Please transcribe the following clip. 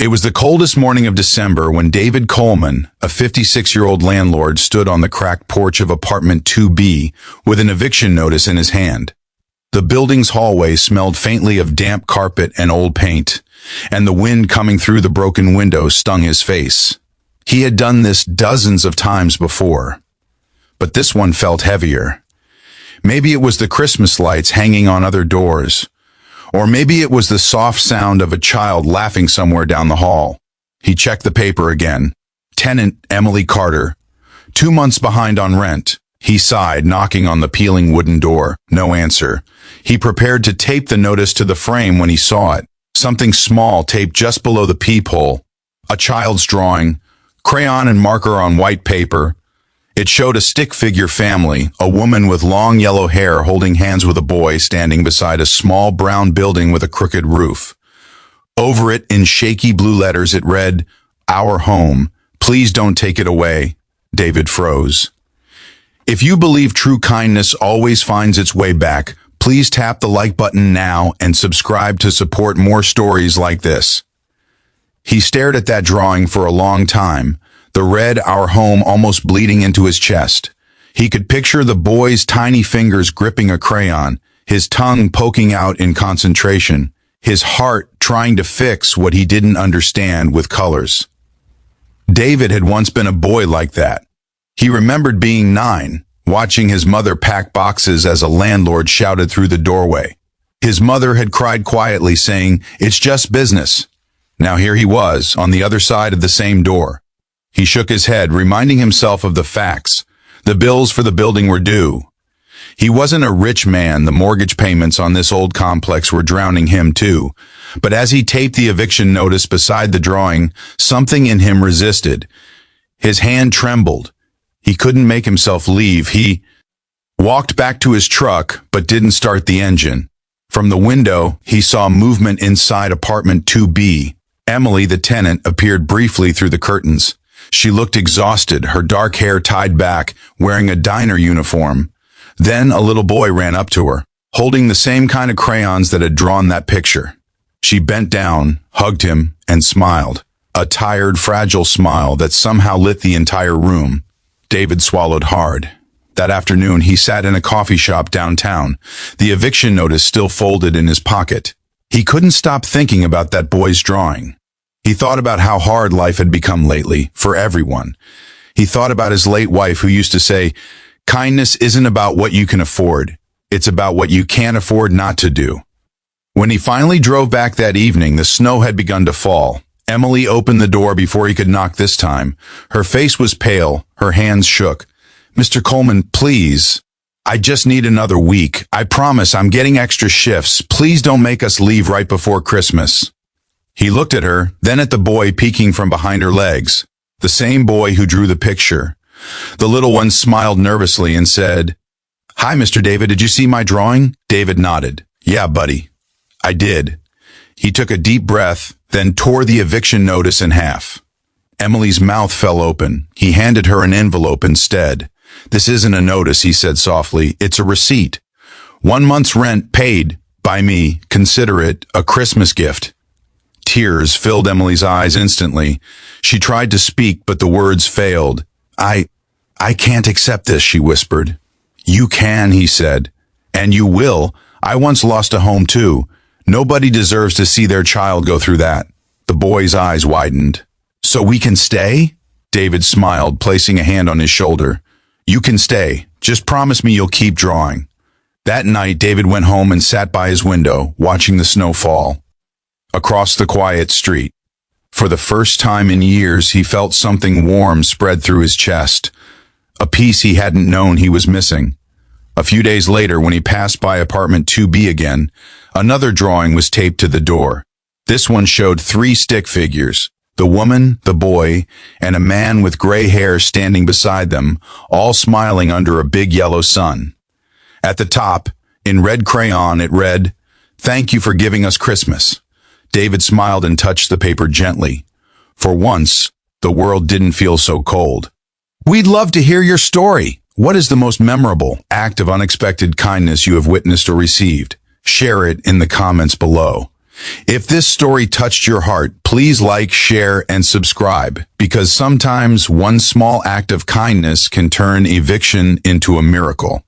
It was the coldest morning of December when David Coleman, a 56-year-old landlord, stood on the cracked porch of apartment 2B with an eviction notice in his hand. The building's hallway smelled faintly of damp carpet and old paint, and the wind coming through the broken window stung his face. He had done this dozens of times before, but this one felt heavier. Maybe it was the Christmas lights hanging on other doors, or maybe it was the soft sound of a child laughing somewhere down the hall. He checked the paper again. Tenant Emily Carter, 2 months behind on rent. He sighed, knocking on the peeling wooden door. No answer. He prepared to tape the notice to the frame when he saw it. Something small taped just below the peephole. A child's drawing, crayon and marker on white paper. It showed a stick-figure family, a woman with long yellow hair holding hands with a boy standing beside a small brown building with a crooked roof. Over it, in shaky blue letters, it read, "Our home. Please don't take it away." David froze. If you believe true kindness always finds its way back, please tap the like button now and subscribe to support more stories like this. He stared at that drawing for a long time, the red "Our home" almost bleeding into his chest. He could picture the boy's tiny fingers gripping a crayon, his tongue poking out in concentration, his heart trying to fix what he didn't understand with colors. David had once been a boy like that. He remembered being 9, watching his mother pack boxes as a landlord shouted through the doorway. His mother had cried quietly, saying, "It's just business." Now here he was, on the other side of the same door. He shook his head, reminding himself of the facts. The bills for the building were due. He wasn't a rich man. The mortgage payments on this old complex were drowning him too. But as he taped the eviction notice beside the drawing, something in him resisted. His hand trembled. He couldn't make himself leave. He walked back to his truck, but didn't start the engine. From the window, he saw movement inside apartment 2B. Emily, the tenant, appeared briefly through the curtains. She looked exhausted, her dark hair tied back, wearing a diner uniform. Then a little boy ran up to her, holding the same kind of crayons that had drawn that picture. She bent down, hugged him, and smiled. A tired, fragile smile that somehow lit the entire room. David swallowed hard. That afternoon, he sat in a coffee shop downtown, the eviction notice still folded in his pocket. He couldn't stop thinking about that boy's drawing. He thought about how hard life had become lately, for everyone. He thought about his late wife who used to say, "Kindness isn't about what you can afford. It's about what you can't afford not to do." When he finally drove back that evening, the snow had begun to fall. Emily opened the door before he could knock this time. Her face was pale, her hands shook. "Mr. Coleman, please. I just need another week. I promise I'm getting extra shifts. Please don't make us leave right before Christmas." He looked at her, then at the boy peeking from behind her legs, the same boy who drew the picture. The little one smiled nervously and said, "Hi, Mr. David, did you see my drawing?" David nodded. "Yeah, buddy, I did." He took a deep breath, then tore the eviction notice in half. Emily's mouth fell open. He handed her an envelope instead. "This isn't a notice," he said softly. "It's a receipt. 1 month's rent paid by me. Consider it a Christmas gift." Tears filled Emily's eyes instantly. She tried to speak, but the words failed. I can't accept this," she whispered. "You can," he said. "And you will. I once lost a home too. Nobody deserves to see their child go through that." The boy's eyes widened. "So we can stay?" David smiled, placing a hand on his shoulder. "You can stay. Just promise me you'll keep drawing." That night, David went home and sat by his window, watching the snow fall. Across the quiet street. For the first time in years, he felt something warm spread through his chest, a piece he hadn't known he was missing. A few days later, when he passed by apartment 2B again, another drawing was taped to the door. This one showed 3 stick figures, the woman, the boy, and a man with gray hair standing beside them, all smiling under a big yellow sun. At the top, in red crayon, it read, "Thank you for giving us Christmas." David smiled and touched the paper gently. For once, the world didn't feel so cold. We'd love to hear your story. What is the most memorable act of unexpected kindness you have witnessed or received? Share it in the comments below. If this story touched your heart, please like, share, and subscribe, because sometimes one small act of kindness can turn eviction into a miracle.